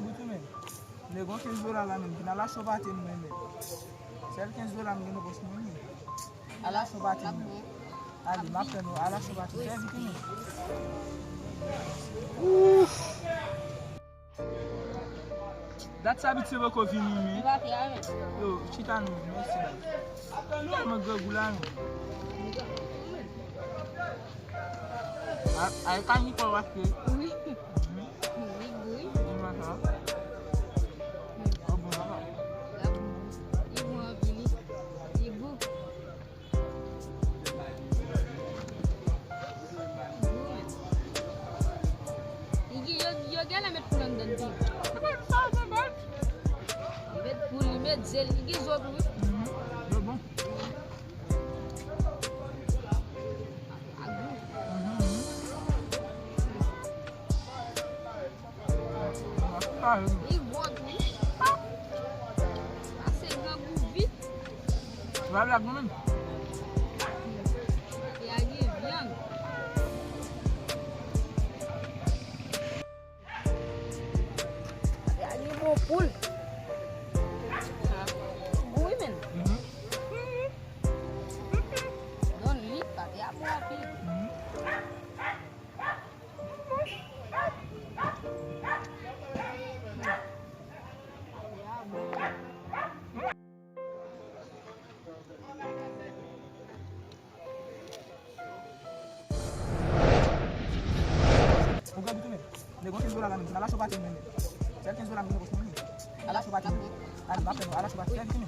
butu men. Nego $15 la men, kina la shobate men. Sel $15 men no boss men. Ala shobate men. Ali mapeno ala shobate serve men. That's a bit of a coffee me. Yo, chitan no sense. I'm a good gulang. I can't eat for what you. Vai lá, vamos. E aí, viando. E aí, mau pul. Women. Don't leave that. Ya, papi. Nego $15 la men, kina la shobate men. Sel $15 men no boss men. Ala shobate men. Ali mapeno ala shobate serve men.